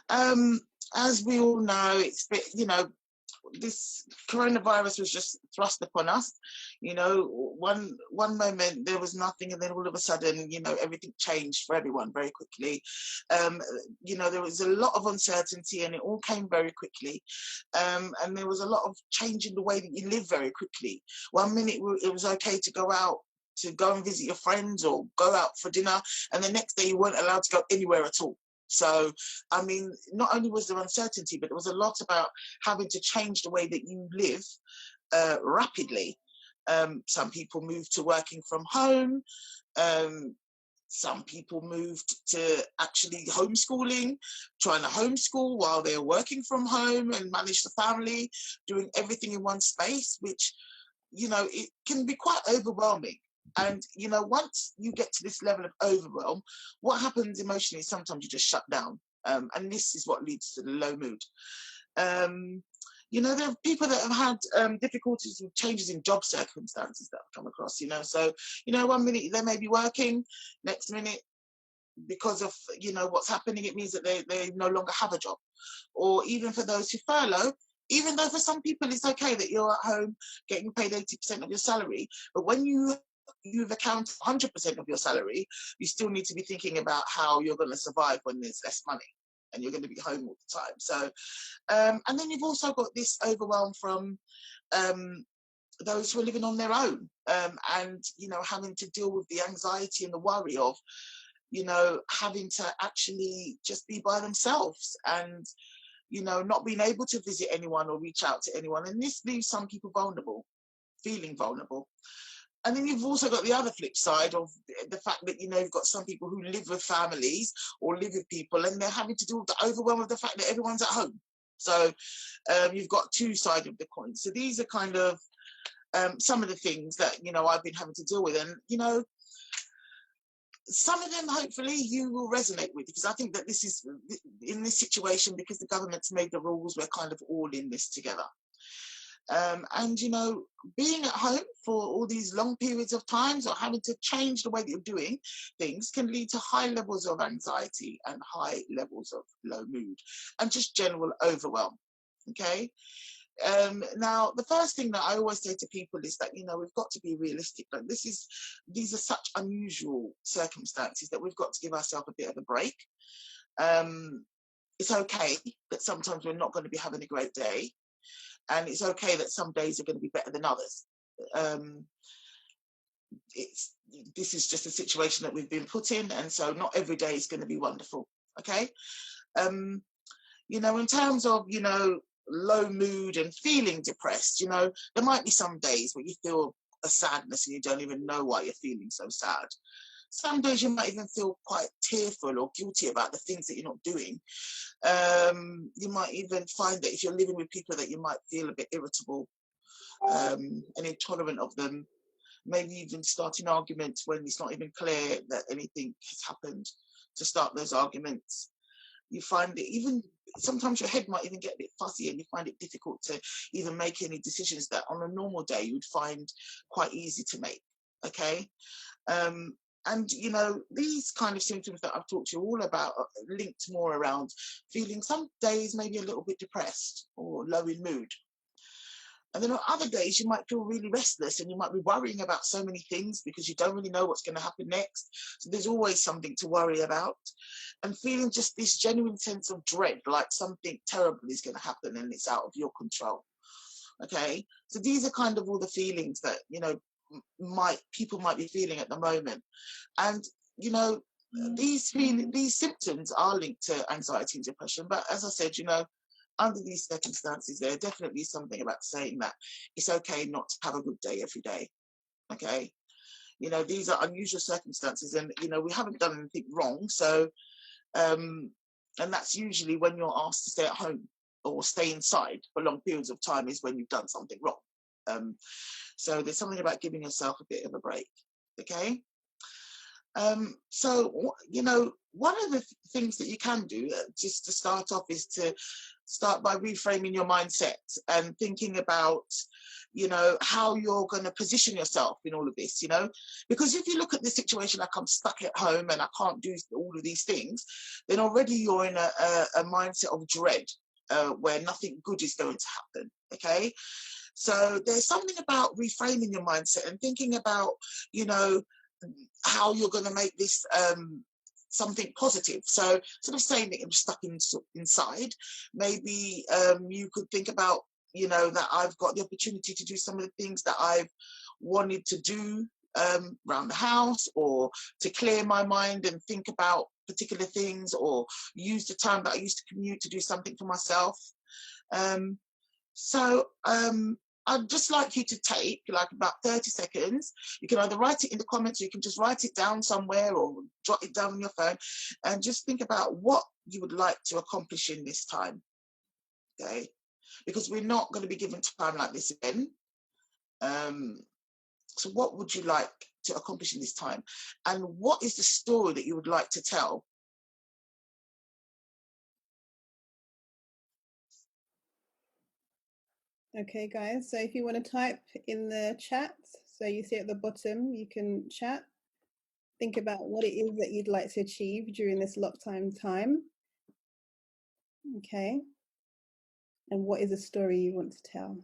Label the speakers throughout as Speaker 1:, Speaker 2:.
Speaker 1: As we all know, it's been, this coronavirus was just thrust upon us. One moment there was nothing, and then all of a sudden, everything changed for everyone very quickly. There was a lot of uncertainty, and it all came very quickly. And there was a lot of change in the way that you live very quickly. 1 minute it was okay to go out, to go and visit your friends or go out for dinner, and the next day you weren't allowed to go anywhere at all. So, I mean, not only was there uncertainty, but there was a lot about having to change the way that you live rapidly. Some people moved to working from home. Some people moved to actually homeschooling, trying to homeschool while they're working from home and manage the family, doing everything in one space, which, it can be quite overwhelming. And, once you get to this level of overwhelm, what happens emotionally is sometimes you just shut down. And this is what leads to the low mood. There are people that have had difficulties with changes in job circumstances that I've come across, So, 1 minute they may be working, next minute, because of, what's happening, it means that they no longer have a job. Or even for those who furlough, even though for some people it's okay that you're at home getting paid 80% of your salary, but when you've accounted 100% of your salary, you still need to be thinking about how you're going to survive when there's less money and you're going to be home all the time. So, and then you've also got this overwhelm from those who are living on their own, and, having to deal with the anxiety and the worry of, having to actually just be by themselves and, not being able to visit anyone or reach out to anyone. And this leaves some people vulnerable, feeling vulnerable. And then you've also got the other flip side of the fact that, you've got some people who live with families or live with people, and they're having to deal with the overwhelm of the fact that everyone's at home. So you've got two sides of the coin. So these are kind of some of the things that, I've been having to deal with. And, some of them, hopefully, you will resonate with, because I think that this is, in this situation, because the government's made the rules, we're kind of all in this together. And, being at home for all these long periods of times, or having to change the way that you're doing things, can lead to high levels of anxiety and high levels of low mood and just general overwhelm. Okay. Now, the first thing that I always say to people is that, we've got to be realistic. Like, these are such unusual circumstances that we've got to give ourselves a bit of a break. It's okay that sometimes we're not going to be having a great day. And it's okay that some days are going to be better than others. This is just a situation that we've been put in, and so not every day is going to be wonderful. Okay. In terms of, low mood and feeling depressed, there might be some days where you feel a sadness and you don't even know why you're feeling so sad. Some days you might even feel quite tearful or guilty about the things that you're not doing. You might even find that if you're living with people that you might feel a bit irritable and intolerant of them, maybe even starting arguments when it's not even clear that anything has happened to start those arguments. You find that even sometimes your head might even get a bit fuzzy, and you find it difficult to even make any decisions that on a normal day you would find quite easy to make. Okay. And, these kind of symptoms that I've talked to you all about are linked more around feeling some days maybe a little bit depressed or low in mood. And then on other days, you might feel really restless, and you might be worrying about so many things because you don't really know what's going to happen next. So there's always something to worry about, and feeling just this genuine sense of dread, like something terrible is going to happen and it's out of your control. Okay. So these are kind of all the feelings that, people might be feeling at the moment. And, these symptoms are linked to anxiety and depression. But as I said, under these circumstances, there definitely is something about saying that it's okay not to have a good day every day. Okay. These are unusual circumstances, and, we haven't done anything wrong. So, and that's usually when you're asked to stay at home or stay inside for long periods of time is when you've done something wrong. So there's something about giving yourself a bit of a break. Okay. So, one of the things that you can do just to start off is to start by reframing your mindset and thinking about, you know, how you're going to position yourself in all of this, you know, because if you look at the situation like I'm stuck at home and I can't do all of these things, then already you're in a mindset of dread, where nothing good is going to happen. Okay, so there's something about reframing your mindset and thinking about, you know, how you're going to make this something positive. So instead of saying that I'm stuck inside, maybe you could think about, you know, that I've got the opportunity to do some of the things that I've wanted to do around the house, or to clear my mind and think about particular things, or use the time that I used to commute to do something for myself. I'd just like you to take like about 30 seconds. You can either write it in the comments, or you can just write it down somewhere or jot it down on your phone, and just think about what you would like to accomplish in this time. Okay, because we're not going to be given time like this again. So what would you like to accomplish in this time? And what is the story that you would like to tell?
Speaker 2: Okay, guys, so if you want to type in the chat, so you see at the bottom, you can chat. Think about what it is that you'd like to achieve during this lockdown time. Okay. And what is a story you want to tell?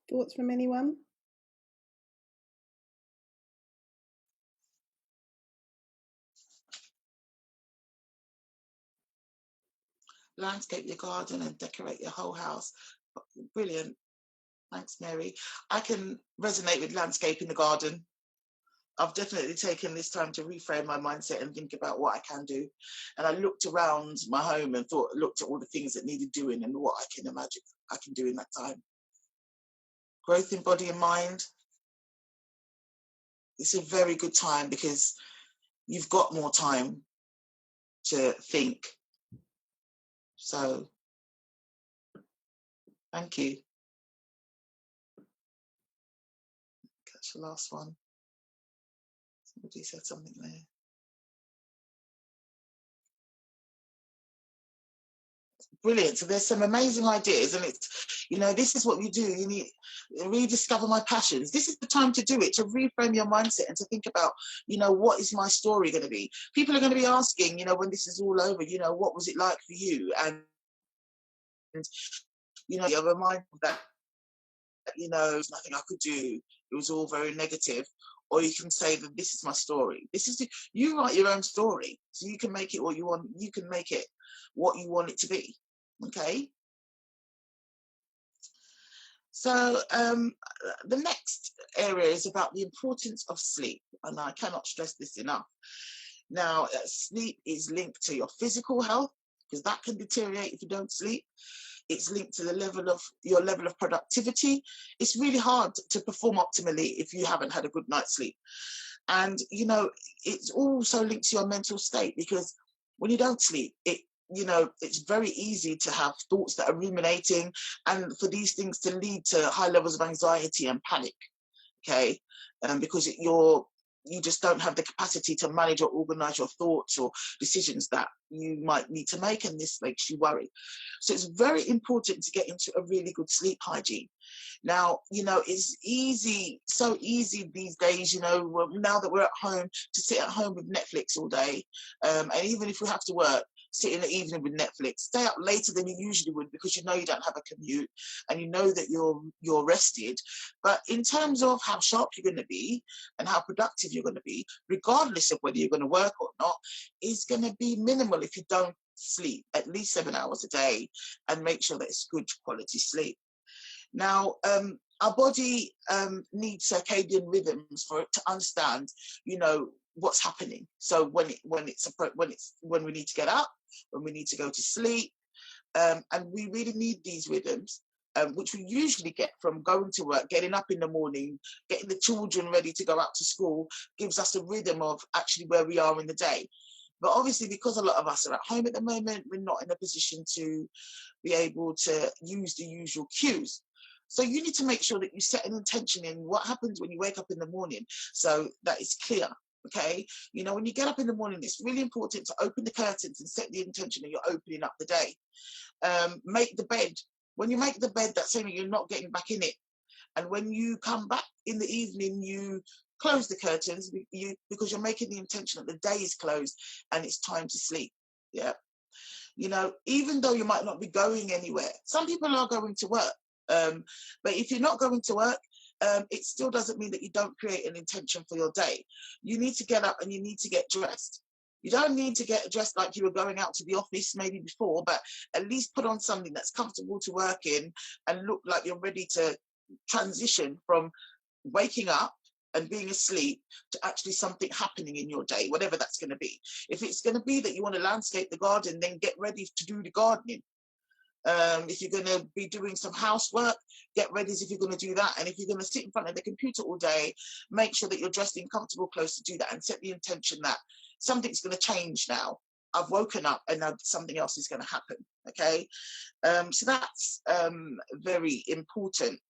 Speaker 2: Thoughts from anyone?
Speaker 1: Landscape your garden and decorate your whole house. Brilliant. Thanks, Mary. I can resonate with landscaping the garden. I've definitely taken this time to reframe my mindset and think about what I can do. And I looked around my home and looked at all the things that needed doing and what I can imagine I can do in that time. Growth in body and mind. It's a very good time because you've got more time to think. So, thank you. Catch the last one. Somebody said something there. Brilliant. So there's some amazing ideas, and it's, you know, this is what you do. You need to rediscover my passions. This is the time to do it, to reframe your mindset and to think about, you know, what is my story going to be? People are going to be asking, you know, when this is all over, you know, what was it like for you? And, you know, you're reminded that, you know, there's nothing I could do. It was all very negative. Or you can say that this is my story. This is you write your own story, so you can make it what you want. You can make it what you want it to be. Okay. So the next area is about the importance of sleep, and I cannot stress this enough. Now, sleep is linked to your physical health, because that can deteriorate if you don't sleep. It's linked to your level of productivity. It's really hard to perform optimally if you haven't had a good night's sleep. And, you know, it's also linked to your mental state, because when you don't sleep, you know, it's very easy to have thoughts that are ruminating, and for these things to lead to high levels of anxiety and panic, okay? Because you just don't have the capacity to manage or organize your thoughts or decisions that you might need to make, and this makes you worry. So it's very important to get into a really good sleep hygiene. Now, you know, it's so easy these days, you know, now that we're at home, to sit at home with Netflix all day. And even if we have to work, sit in the evening with Netflix, stay up later than you usually would, because you know you don't have a commute and you know that you're rested. But in terms of how sharp you're going to be and how productive you're going to be, regardless of whether you're going to work or not, is going to be minimal if you don't sleep at least 7 hours a day, and make sure that it's good quality sleep. Now, our body needs circadian rhythms for it to understand, you know, what's happening. So when we need to get up, when we need to go to sleep, and we really need these rhythms, which we usually get from going to work, getting up in the morning, getting the children ready to go out to school, gives us a rhythm of actually where we are in the day. But obviously, because a lot of us are at home at the moment, we're not in a position to be able to use the usual cues. So you need to make sure that you set an intention in what happens when you wake up in the morning, so that it's clear. Okay, you know, when you get up in the morning, it's really important to open the curtains and set the intention that you're opening up the day. Make the bed. When you make the bed, that's saying you're not getting back in it. And when you come back in the evening, you close the curtains because you're making the intention that the day is closed and it's time to sleep. Yeah. You know, even though you might not be going anywhere, some people are going to work. But if you're not going to work, it still doesn't mean that you don't create an intention for your day. You need to get up and you need to get dressed. You don't need to get dressed like you were going out to the office maybe before, but at least put on something that's comfortable to work in and look like you're ready to transition from waking up and being asleep to actually something happening in your day, whatever that's going to be. If it's going to be that you want to landscape the garden, then get ready to do the gardening. If you're going to be doing some housework, get ready as if you're going to do that. And if you're going to sit in front of the computer all day, make sure that you're dressed in comfortable clothes to do that, and set the intention that something's going to change now. I've woken up and now something else is going to happen. Okay, so that's very important.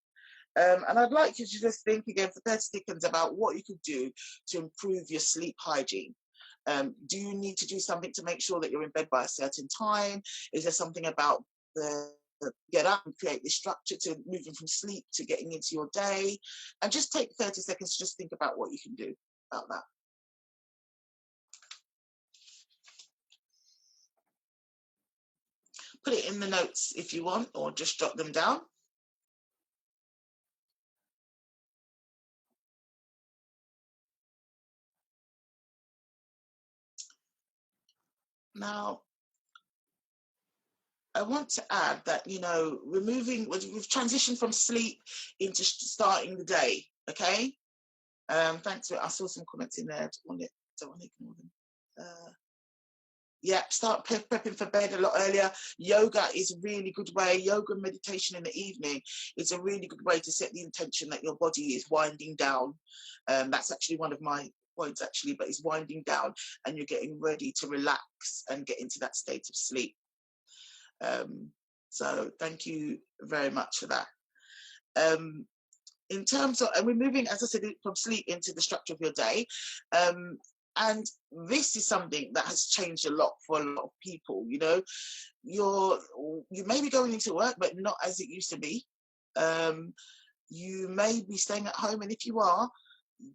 Speaker 1: And I'd like you to just think again for 30 seconds about what you could do to improve your sleep hygiene. Do you need to do something to make sure that you're in bed by a certain time? Is there something about the get up and create this structure to moving from sleep to getting into your day? And just take 30 seconds to just think about what you can do about that. Put it in the notes if you want, or just jot them down. Now, I want to add that, you know, we've transitioned from sleep into starting the day. Okay. Thanks for it. I saw some comments in there. Don't want to ignore them. Yeah, start prepping for bed a lot earlier. Yoga is a really good way. Yoga and meditation in the evening is a really good way to set the intention that your body is winding down. That's actually one of my points, actually, but it's winding down and you're getting ready to relax and get into that state of sleep. So thank you very much for that. In terms of, and we're moving, as I said, from sleep into the structure of your day. And this is something that has changed a lot for a lot of people. You know, you may be going into work, but not as it used to be. You may be staying at home, and if you are,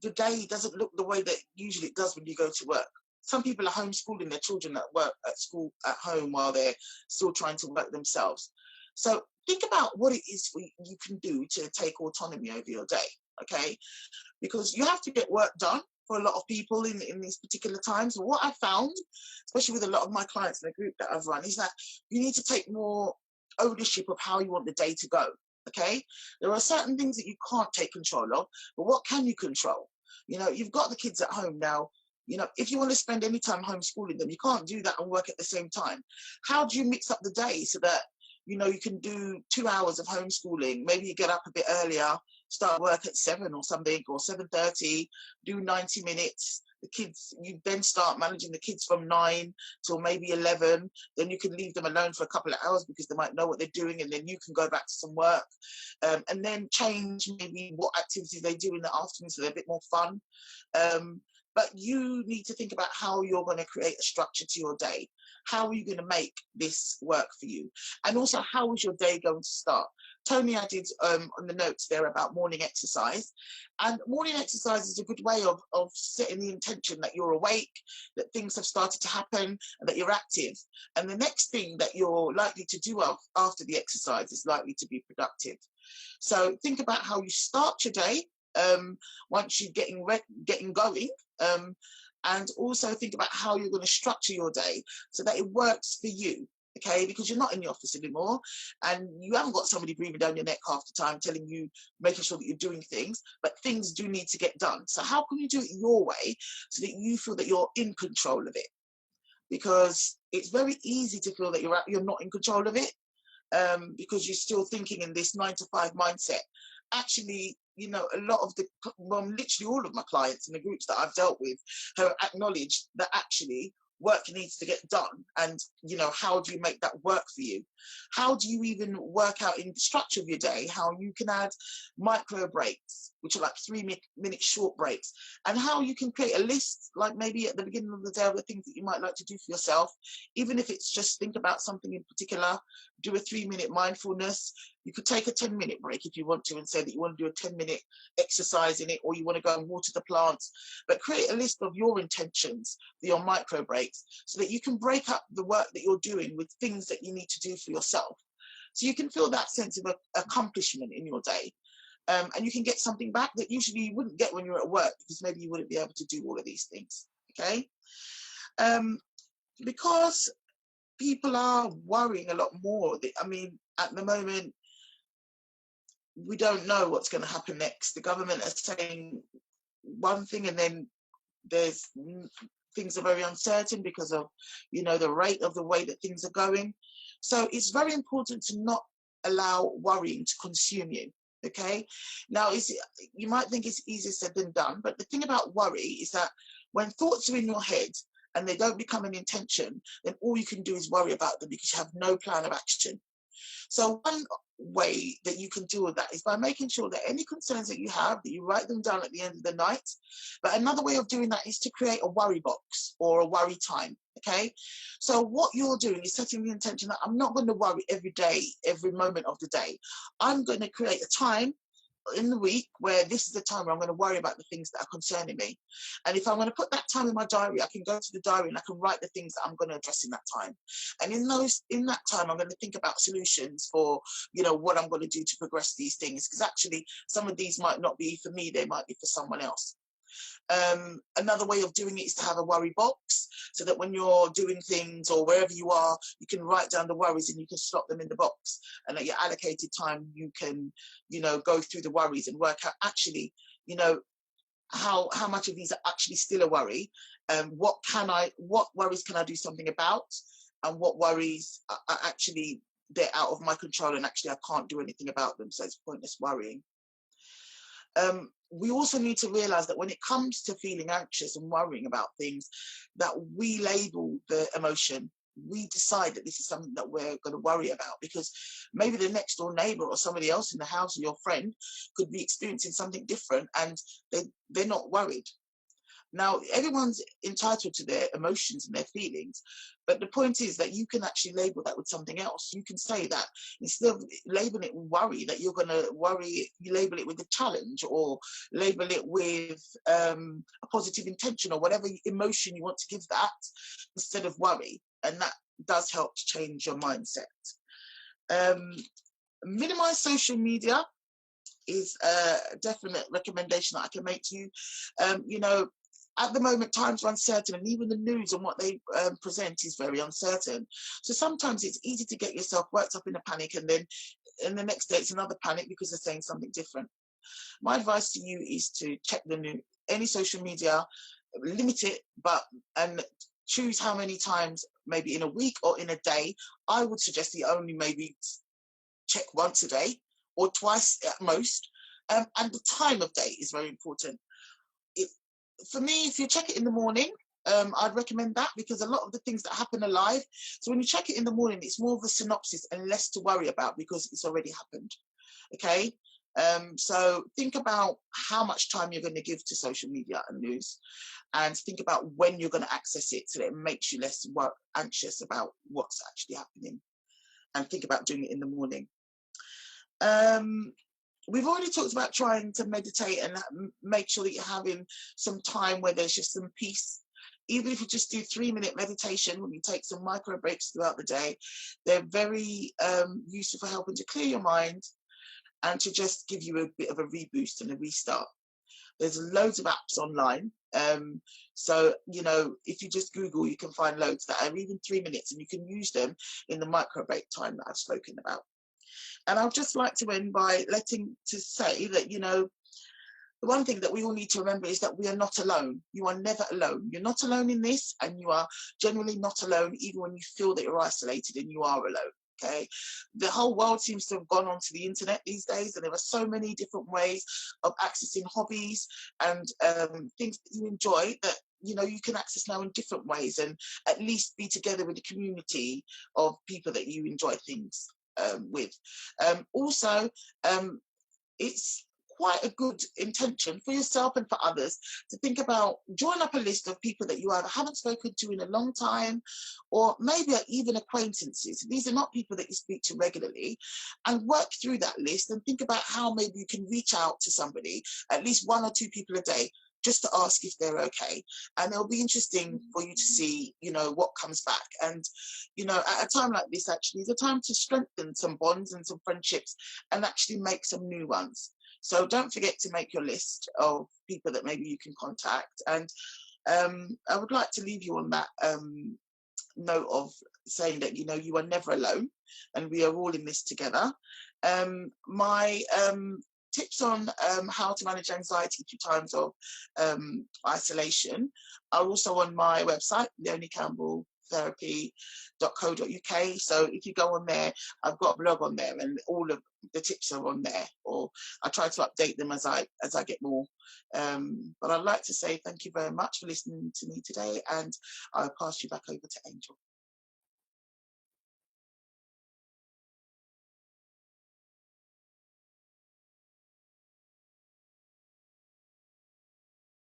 Speaker 1: the day doesn't look the way that usually it does when you go to work. Some people are homeschooling their children that work at school at home while they're still trying to work themselves. So think about what it is you can do to take autonomy over your day, okay? Because you have to get work done for a lot of people in these particular times. But what I found, especially with a lot of my clients in the group that I've run, is that you need to take more ownership of how you want the day to go, okay? There are certain things that you can't take control of, but what can you control? You know, you've got the kids at home now. You know, if you want to spend any time homeschooling them, you can't do that and work at the same time. How do you mix up the day so that, you know, you can do 2 hours of homeschooling? Maybe you get up a bit earlier, start work at 7 or something, or 7:30, do 90 minutes. The kids, you then start managing the kids from 9 till maybe 11. Then you can leave them alone for a couple of hours because they might know what they're doing, and then you can go back to some work. And then change maybe what activities they do in the afternoon so they're a bit more fun. But you need to think about how you're going to create a structure to your day. How are you going to make this work for you? And also, how is your day going to start? Tony added on the notes there about morning exercise. And morning exercise is a good way of setting the intention that you're awake, that things have started to happen, and that you're active. And the next thing that you're likely to do after the exercise is likely to be productive. So think about how you start your day once you're getting going. And also think about how you're going to structure your day so that it works for you, okay? Because you're not in the office anymore and you haven't got somebody breathing down your neck half the time telling you, making sure that you're doing things, but things do need to get done. So how can you do it your way so that you feel that you're in control of it? Because it's very easy to feel that you're not in control of it because you're still thinking in this 9-to-5 mindset. Actually, you know, a lot of literally all of my clients in the groups that I've dealt with have acknowledged that actually work needs to get done, and how do you make that work for you? How do you even work out in the structure of your day how you can add micro breaks, which are like 3-minute short breaks, and how you can create a list, like maybe at the beginning of the day, of the things that you might like to do for yourself, even if it's just think about something in particular. Do a 3-minute mindfulness. You could take a 10-minute break if you want to, and say that you want to do a 10-minute exercise in it, or you want to go and water the plants. But create a list of your intentions for your micro breaks, so that you can break up the work that you're doing with things that you need to do for yourself. So you can feel that sense of accomplishment in your day. And you can get something back that usually you wouldn't get when you're at work, because maybe you wouldn't be able to do all of these things, okay? Because people are worrying a lot more. I mean, at the moment, we don't know what's going to happen next. The government is saying one thing, and then things are very uncertain because of, the rate of the way that things are going. So it's very important to not allow worrying to consume you. Okay. Now, you might think it's easier said than done, but the thing about worry is that when thoughts are in your head and they don't become an intention, then all you can do is worry about them, because you have no plan of action. So one way that you can deal with that is by making sure that any concerns that you have, that you write them down at the end of the night. But another way of doing that is to create a worry box or a worry time. Okay, so what you're doing is setting the intention that I'm not going to worry every day, every moment of the day. I'm going to create a time in the week where this is the time where I'm going to worry about the things that are concerning me. And if I'm going to put that time in my diary, I can go to the diary and I can write the things that I'm going to address in that time. And in that time, I'm going to think about solutions for, what I'm going to do to progress these things. Because actually, some of these might not be for me, they might be for someone else. Another way of doing it is to have a worry box, so that when you're doing things or wherever you are, you can write down the worries and you can slot them in the box. And at your allocated time, you can, go through the worries and work out actually, how much of these are actually still a worry, and what worries can I do something about, and what worries are actually, they're out of my control and actually I can't do anything about them, so it's pointless worrying. We also need to realize that when it comes to feeling anxious and worrying about things, that we label the emotion. We decide that this is something that we're going to worry about, because maybe the next door neighbor or somebody else in the house or your friend could be experiencing something different and they're not worried. Now, everyone's entitled to their emotions and their feelings, but the point is that you can actually label that with something else. You can say that instead of labeling it with worry, that you're going to worry, you label it with a challenge, or label it with a positive intention, or whatever emotion you want to give that, instead of worry. And that does help to change your mindset. Minimize social media is a definite recommendation that I can make to you. At the moment, times are uncertain, and even the news and what they present is very uncertain. So sometimes it's easy to get yourself worked up in a panic, and then in the next day it's another panic because they're saying something different. My advice to you is to check any social media, limit it, and choose how many times, maybe in a week or in a day. I would suggest you only maybe check once a day or twice at most. And the time of day is very important. For me, if you check it in the morning, I'd recommend that, because a lot of the things that happen are live. So when you check it in the morning, it's more of a synopsis and less to worry about because it's already happened. Okay. So think about how much time you're going to give to social media and news, and think about when you're going to access it, so that it makes you less anxious about what's actually happening, and think about doing it in the morning. We've already talked about trying to meditate and make sure that you're having some time where there's just some peace. Even if you just do 3-minute meditation, when you take some micro breaks throughout the day, they're very useful for helping to clear your mind and to just give you a bit of a reboost and a restart. There's loads of apps online. So, if you just Google, you can find loads that are even 3 minutes, and you can use them in the micro break time that I've spoken about. And I'd just like to end by say that, the one thing that we all need to remember is that we are not alone. You are never alone. You're not alone in this, and you are generally not alone even when you feel that you're isolated and you are alone. Okay, the whole world seems to have gone onto the internet these days, and there are so many different ways of accessing hobbies and things that you enjoy, that you know, you can access now in different ways, and at least be together with a community of people that you enjoy things with. Also, it's quite a good intention for yourself and for others to think about, join up a list of people that you either haven't spoken to in a long time, or maybe are even acquaintances. These are not people that you speak to regularly, and work through that list and think about how maybe you can reach out to somebody, at least 1 or 2 people a day, just to ask if they're okay. And it'll be interesting for you to see, you know, what comes back. And, you know, at a time like this, actually, is a time to strengthen some bonds and some friendships and actually make some new ones. So don't forget to make your list of people that maybe you can contact. And I would like to leave you on that note of saying that, you know, you are never alone and we are all in this together. My tips on how to manage anxiety through times of isolation are also on my website, Leonie Campbell therapy.co.uk. So if you go on there, I've got a blog on there and all of the tips are on there, or I try to update them as I get more. But I'd like to say thank you very much for listening to me today, and I'll pass you back over to Angel.